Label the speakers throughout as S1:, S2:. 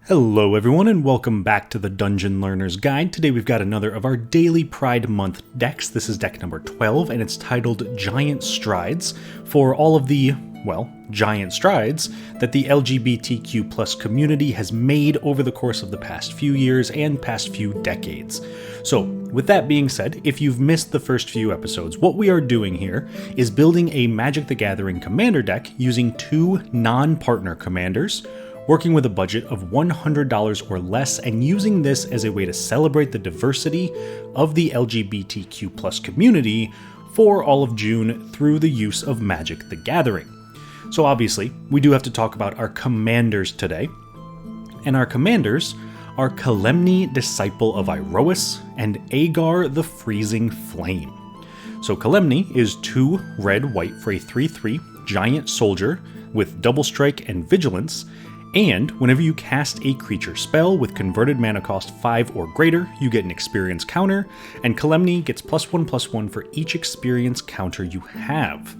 S1: Hello everyone and welcome back to the Dungeon Learner's Guide. Today we've got another of our daily Pride Month decks. This is deck number 12 and it's titled Giant Strides for all of the, giant strides that the LGBTQ plus community has made over the course of the past few years and past few decades. So with that being said, if you've missed the first few episodes, what we are doing here is building a Magic the Gathering commander deck using two non-partner commanders, working with a budget of $100 or less, and using this as a way to celebrate the diversity of the LGBTQ plus community for all of June through the use of Magic the Gathering. So obviously, we do have to talk about our commanders today, and our commanders are Kalemni, Disciple of Iroas, and Agar the Freezing Flame. So Kalemni is 2 red-white for a 3/3 giant soldier with double strike and vigilance, and whenever you cast a creature spell with converted mana cost 5 or greater, you get an experience counter, and Kalemni gets +1/+1 for each experience counter you have.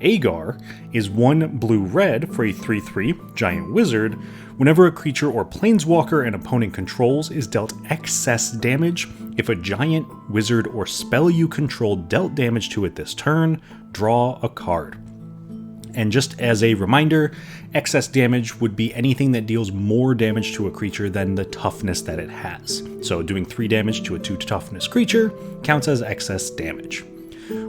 S1: Agar is 1 blue-red for a 3/3 giant wizard. Whenever a creature or planeswalker an opponent controls is dealt excess damage, if a giant, wizard, or spell you control dealt damage to it this turn, draw a card. And just as a reminder, excess damage would be anything that deals more damage to a creature than the toughness that it has. So doing 3 damage to a 2 toughness creature counts as excess damage.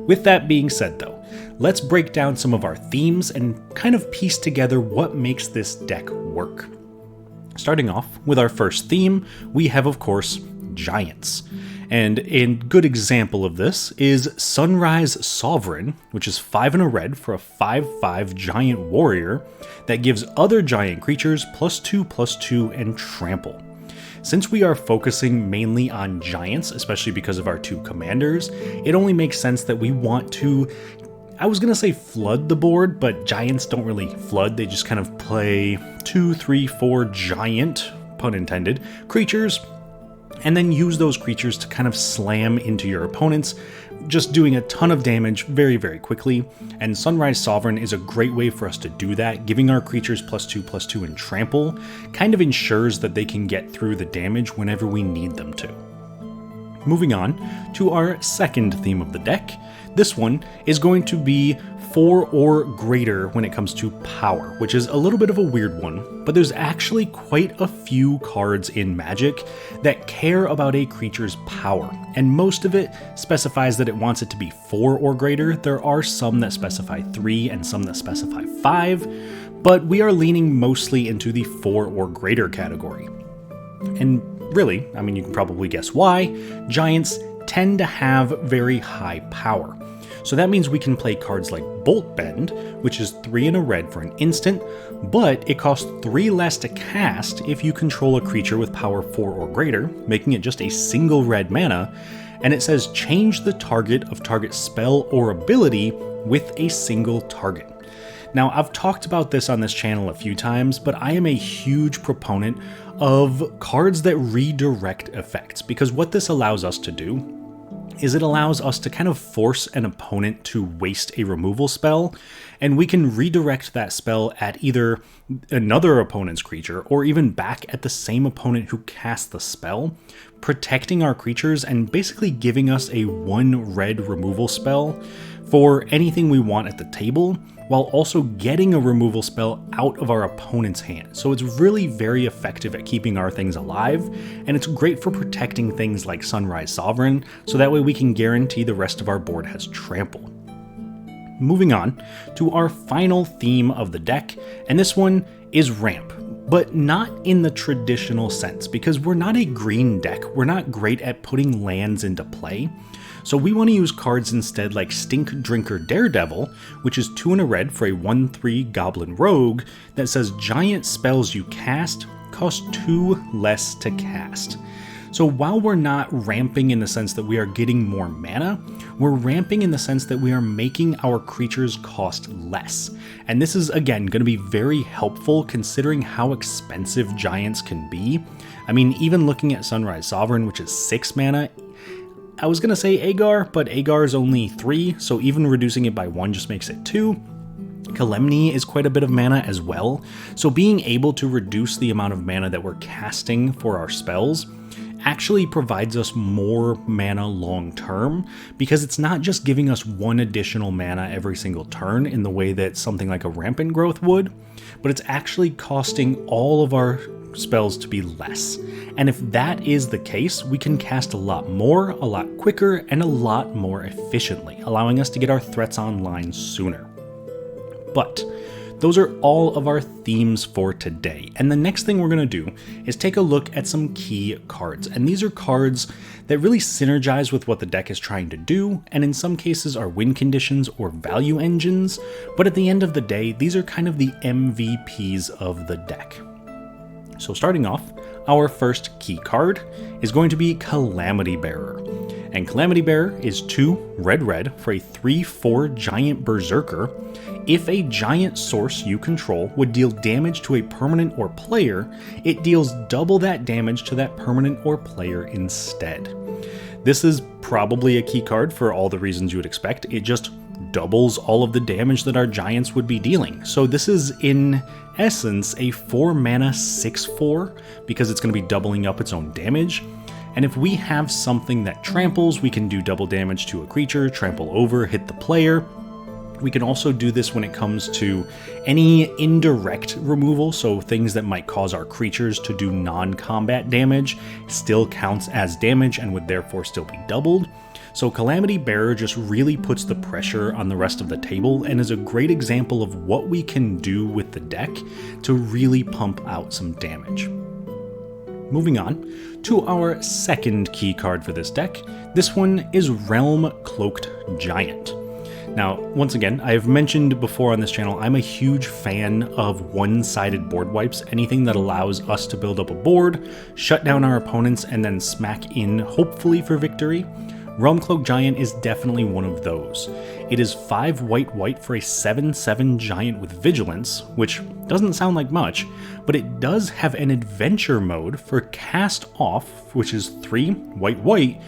S1: With that being said though, let's break down some of our themes and kind of piece together what makes this deck work. Starting off with our first theme, we have of course giants. And a good example of this is Sunrise Sovereign, which is 5 and a red for a 5/5 giant warrior that gives other giant creatures +2/+2 and trample. Since we are focusing mainly on giants, especially because of our 2 commanders, it only makes sense that we want to, I was going to say flood the board, but giants don't really flood, they just kind of play 2, 3, 4 giant, pun intended, creatures, and then use those creatures to kind of slam into your opponents, just doing a ton of damage very, very quickly. And Sunrise Sovereign is a great way for us to do that. Giving our creatures +2/+2 and trample kind of ensures that they can get through the damage whenever we need them to. Moving on to our second theme of the deck. This one is going to be 4 or greater when it comes to power, which is a little bit of a weird one, but there's actually quite a few cards in Magic that care about a creature's power, and most of it specifies that it wants it to be 4 or greater. There are some that specify 3 and some that specify 5, but we are leaning mostly into the 4 or greater category. And really, you can probably guess why. Giants tend to have very high power. So that means we can play cards like Bolt Bend, which is 3 and a red for an instant, but it costs 3 less to cast if you control a creature with power 4 or greater, making it just a single red mana, and it says change the target of target spell or ability with a single target. Now, I've talked about this on this channel a few times, but I am a huge proponent of cards that redirect effects, because what this allows us to do is it allows us to kind of force an opponent to waste a removal spell, and we can redirect that spell at either another opponent's creature or even back at the same opponent who cast the spell, protecting our creatures and basically giving us a 1 red removal spell for anything we want at the table, while also getting a removal spell out of our opponent's hand. So it's really very effective at keeping our things alive, and it's great for protecting things like Sunrise Sovereign, so that way we can guarantee the rest of our board has trample. Moving on to our final theme of the deck, and this one is ramp, but not in the traditional sense, because we're not a green deck, we're not great at putting lands into play. So we want to use cards instead like Stink Drinker Daredevil, which is 2 and a red for a 1/3 Goblin Rogue that says giant spells you cast cost 2 less to cast. So while we're not ramping in the sense that we are getting more mana, we're ramping in the sense that we are making our creatures cost less. And this is again going to be very helpful considering how expensive giants can be. Even looking at Sunrise Sovereign, which is 6 mana, I was going to say Agar, but Agar is only 3, so even reducing it by 1 just makes it 2. Calamity is quite a bit of mana as well, so being able to reduce the amount of mana that we're casting for our spells actually provides us more mana long term, because it's not just giving us one additional mana every single turn in the way that something like a Rampant Growth would, but it's actually costing all of our spells to be less. And if that is the case, we can cast a lot more, a lot quicker, and a lot more efficiently, allowing us to get our threats online sooner. But those are all of our themes for today, and the next thing we're going to do is take a look at some key cards, and these are cards that really synergize with what the deck is trying to do, and in some cases are win conditions or value engines, but at the end of the day, these are kind of the MVPs of the deck. So starting off, our first key card is going to be Calamity Bearer. And Calamity Bearer is 2 red for a 3/4 giant berserker. If a giant source you control would deal damage to a permanent or player, it deals double that damage to that permanent or player instead. This is probably a key card for all the reasons you would expect. It just doubles all of the damage that our giants would be dealing. So this is in essence a 4 mana 6/4 because it's going to be doubling up its own damage. And if we have something that tramples, we can do double damage to a creature, trample over, hit the player. We can also do this when it comes to any indirect removal, so things that might cause our creatures to do non-combat damage still counts as damage and would therefore still be doubled. So Calamity Bearer just really puts the pressure on the rest of the table and is a great example of what we can do with the deck to really pump out some damage. Moving on to our second key card for this deck. This one is Realm Cloaked Giant. Now, once again, I've mentioned before on this channel, I'm a huge fan of one-sided board wipes, anything that allows us to build up a board, shut down our opponents, and then smack in, hopefully for victory. Realm Cloaked Giant is definitely one of those. It is 5 white for a 7/7 giant with vigilance, which doesn't sound like much, but it does have an adventure mode for cast off, which is 3 white,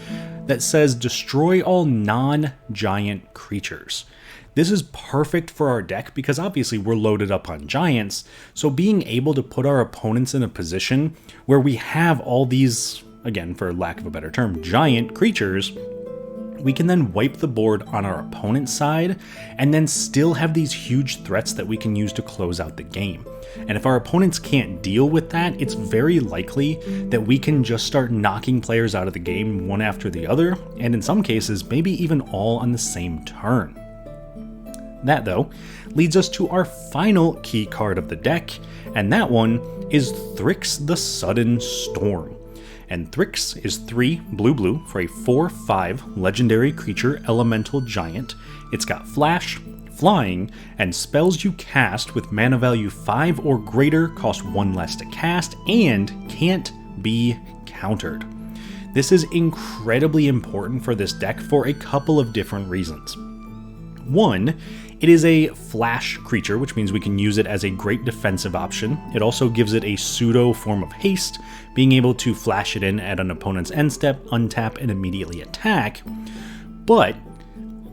S1: that says destroy all non-giant creatures. This is perfect for our deck because obviously we're loaded up on giants, so being able to put our opponents in a position where we have all these, again, for lack of a better term, giant creatures, we can then wipe the board on our opponent's side and then still have these huge threats that we can use to close out the game. And if our opponents can't deal with that, it's very likely that we can just start knocking players out of the game one after the other, and in some cases, maybe even all on the same turn. That, though, leads us to our final key card of the deck, and that one is Thryx the Sudden Storm. And Thryx is 3 blue for a 4/5 legendary creature elemental giant. It's got flash, flying, and spells you cast with mana value 5 or greater cost 1 less to cast and can't be countered. This is incredibly important for this deck for a couple of different reasons. One, it is a flash creature, which means we can use it as a great defensive option. It also gives it a pseudo form of haste, being able to flash it in at an opponent's end step, untap, and immediately attack. But,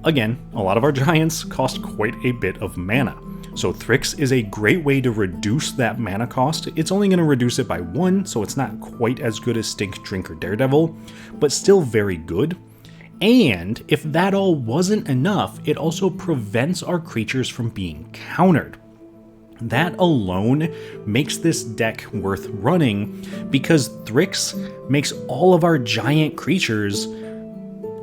S1: again, a lot of our giants cost quite a bit of mana. So Thryx is a great way to reduce that mana cost. It's only going to reduce it by 1, so it's not quite as good as Stink, Drink, or Daredevil, but still very good. And if that all wasn't enough, it also prevents our creatures from being countered. That alone makes this deck worth running because Thryx makes all of our giant creatures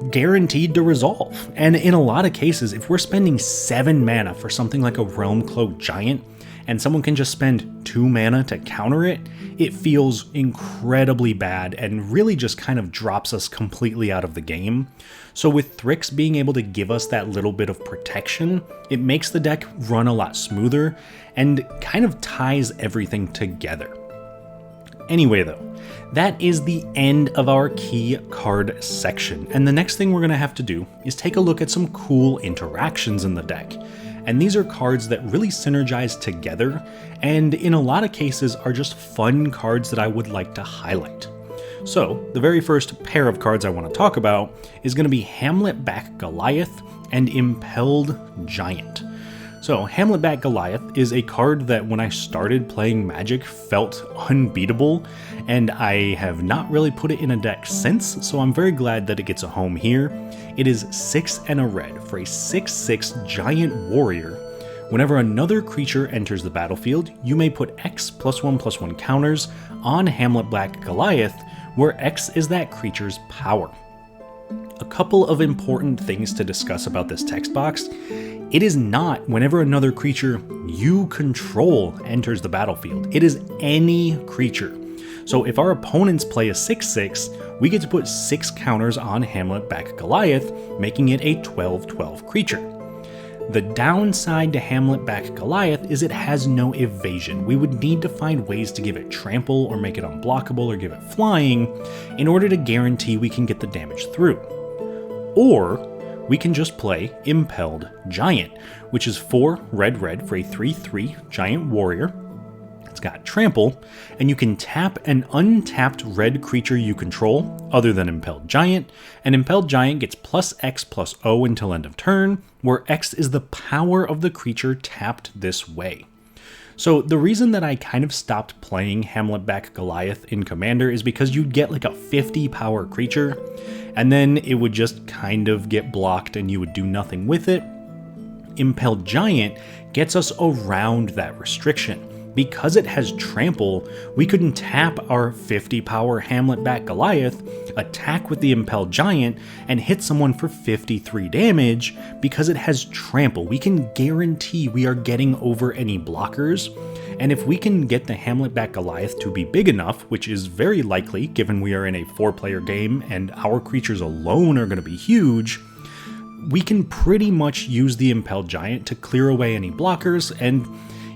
S1: guaranteed to resolve. And in a lot of cases, if we're spending 7 mana for something like a Realm Cloaked Giant, and someone can just spend 2 mana to counter it, it feels incredibly bad and really just kind of drops us completely out of the game. So with Thryx being able to give us that little bit of protection, it makes the deck run a lot smoother and kind of ties everything together. Anyway though, that is the end of our key card section, and the next thing we're going to have to do is take a look at some cool interactions in the deck. And these are cards that really synergize together, and in a lot of cases are just fun cards that I would like to highlight. So, the very first pair of cards I want to talk about is going to be Hamlet Back Goliath and Impelled Giant. So, Hamletback Goliath is a card that when I started playing Magic felt unbeatable, and I have not really put it in a deck since, so I'm very glad that it gets a home here. It is 6 and a red for a 6/6 giant warrior. Whenever another creature enters the battlefield, you may put X +1/+1 counters on Hamletback Goliath, where X is that creature's power. A couple of important things to discuss about this text box. It is not whenever another creature you control enters the battlefield. It is any creature. So if our opponents play a 6/6, we get to put 6 counters on Hamletback Goliath, making it a 12/12 creature. The downside to Hamletback Goliath is it has no evasion. We would need to find ways to give it trample or make it unblockable or give it flying in order to guarantee we can get the damage through. Or we can just play Impelled Giant, which is 4 red for a 3/3 giant warrior. It's got trample, and you can tap an untapped red creature you control other than Impelled Giant, and Impelled Giant gets +X/+O until end of turn, where X is the power of the creature tapped this way. So the reason that I kind of stopped playing Hamletback Goliath in Commander is because you'd get like a 50 power creature, and then it would just kind of get blocked and you would do nothing with it. Impelled Giant gets us around that restriction. Because it has trample, we couldn't tap our 50 power Hamletback Goliath, attack with the Impelled Giant, and hit someone for 53 damage. Because it has trample, we can guarantee we are getting over any blockers. And if we can get the Hamletback Goliath to be big enough, which is very likely given we are in a 4-player game and our creatures alone are going to be huge, we can pretty much use the Impelled Giant to clear away any blockers. And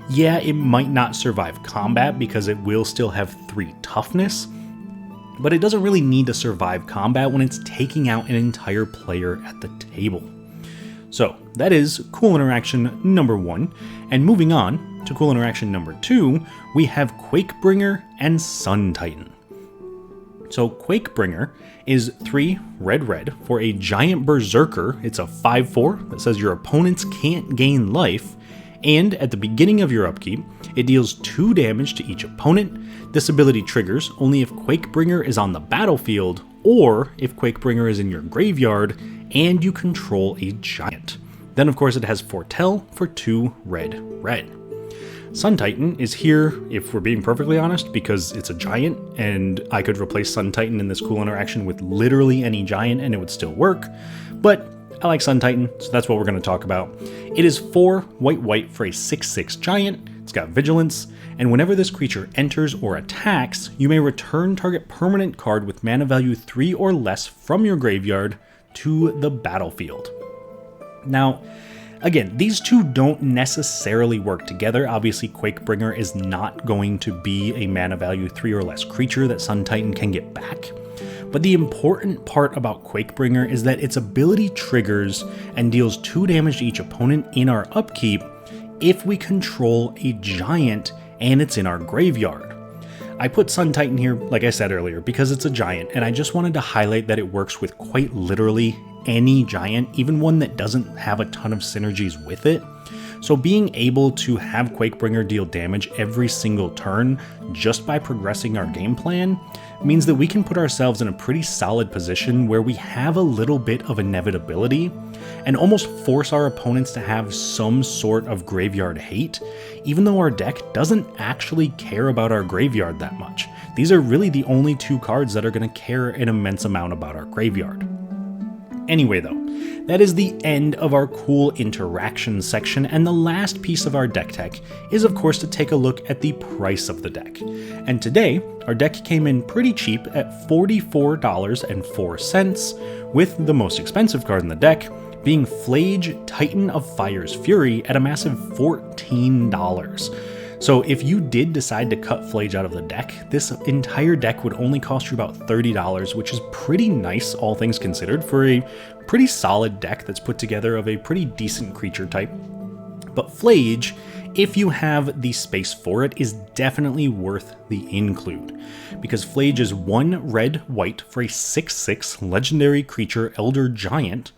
S1: yeah, it might not survive combat because it will still have 3 toughness, but it doesn't really need to survive combat when it's taking out an entire player at the table. So that is cool interaction number 1, and moving on to cool interaction number 2, we have Quakebringer and Sun Titan. So Quakebringer is 3 red for a giant berserker. It's a 5/4 that says your opponents can't gain life, and at the beginning of your upkeep, it deals 2 damage to each opponent. This ability triggers only if Quakebringer is on the battlefield, or if Quakebringer is in your graveyard and you control a giant. Then of course it has Foretell for 2 red. Sun Titan is here, if we're being perfectly honest, because it's a giant, and I could replace Sun Titan in this cool interaction with literally any giant and it would still work, but I like Sun Titan, so that's what we're going to talk about. It is 4 white for a 6/6 giant. It's got vigilance, and whenever this creature enters or attacks, you may return target permanent card with mana value 3 or less from your graveyard to the battlefield. Now, again, these two don't necessarily work together. Obviously, Quakebringer is not going to be a mana value 3 or less creature that Sun Titan can get back. But the important part about Quakebringer is that its ability triggers and deals 2 damage to each opponent in our upkeep if we control a giant and it's in our graveyard. I put Sun Titan here, like I said earlier, because it's a giant, and I just wanted to highlight that it works with quite literally any giant, even one that doesn't have a ton of synergies with it. So being able to have Quakebringer deal damage every single turn just by progressing our game plan means that we can put ourselves in a pretty solid position where we have a little bit of inevitability and almost force our opponents to have some sort of graveyard hate, even though our deck doesn't actually care about our graveyard that much. These are really the only 2 cards that are going to care an immense amount about our graveyard. Anyway though, that is the end of our cool interaction section, and the last piece of our deck tech is of course to take a look at the price of the deck. And today, our deck came in pretty cheap at $44.04, with the most expensive card in the deck being Flage Titan of Fire's Fury at a massive $14. So if you did decide to cut Flage out of the deck, this entire deck would only cost you about $30, which is pretty nice, all things considered, for a pretty solid deck that's put together of a pretty decent creature type. But Flage, if you have the space for it, is definitely worth the include, because Flage is 1 red-white for a 6/6 legendary creature Elder Giant.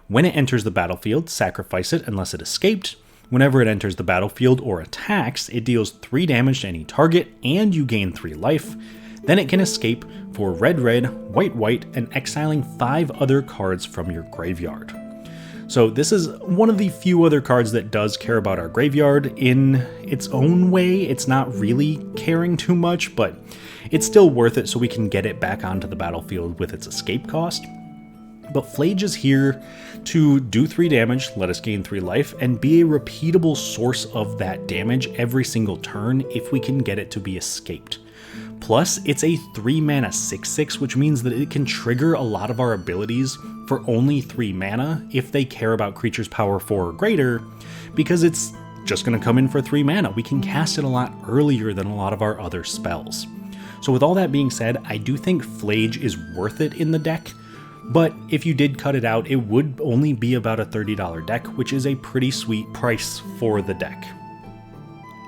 S1: When it enters the battlefield, sacrifice it unless it escaped. Whenever it enters the battlefield or attacks, it deals 3 damage to any target and you gain 3 life. Then it can escape for red, white, and exiling 5 other cards from your graveyard. So this is one of the few other cards that does care about our graveyard in its own way. It's not really caring too much, but it's still worth it so we can get it back onto the battlefield with its escape cost. But Flage is here to do 3 damage, let us gain 3 life, and be a repeatable source of that damage every single turn if we can get it to be escaped. Plus, it's a 3 mana 6/6, which means that it can trigger a lot of our abilities for only 3 mana if they care about creature's power 4 or greater, because it's just going to come in for 3 mana. We can cast it a lot earlier than a lot of our other spells. So with all that being said, I do think Flage is worth it in the deck, but if you did cut it out, it would only be about a $30 deck, which is a pretty sweet price for the deck.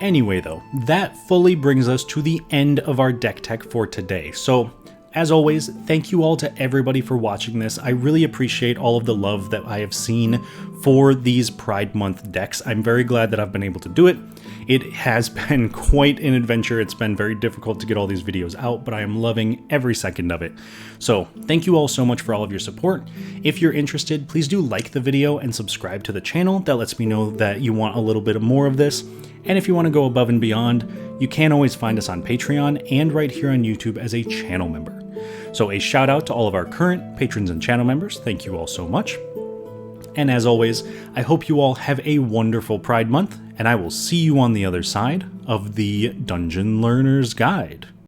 S1: Anyway though, that fully brings us to the end of our deck tech for today. So, as always, thank you all to everybody for watching this. I really appreciate all of the love that I have seen for these Pride Month decks. I'm very glad that I've been able to do it. It has been quite an adventure. It's been very difficult to get all these videos out, but I am loving every second of it. So thank you all so much for all of your support. If you're interested, please do like the video and subscribe to the channel. That lets me know that you want a little bit more of this. And if you want to go above and beyond, you can always find us on Patreon and right here on YouTube as a channel member. So a shout out to all of our current patrons and channel members. Thank you all so much. And as always, I hope you all have a wonderful Pride Month, and I will see you on the other side of the Dungeon Learner's Guide.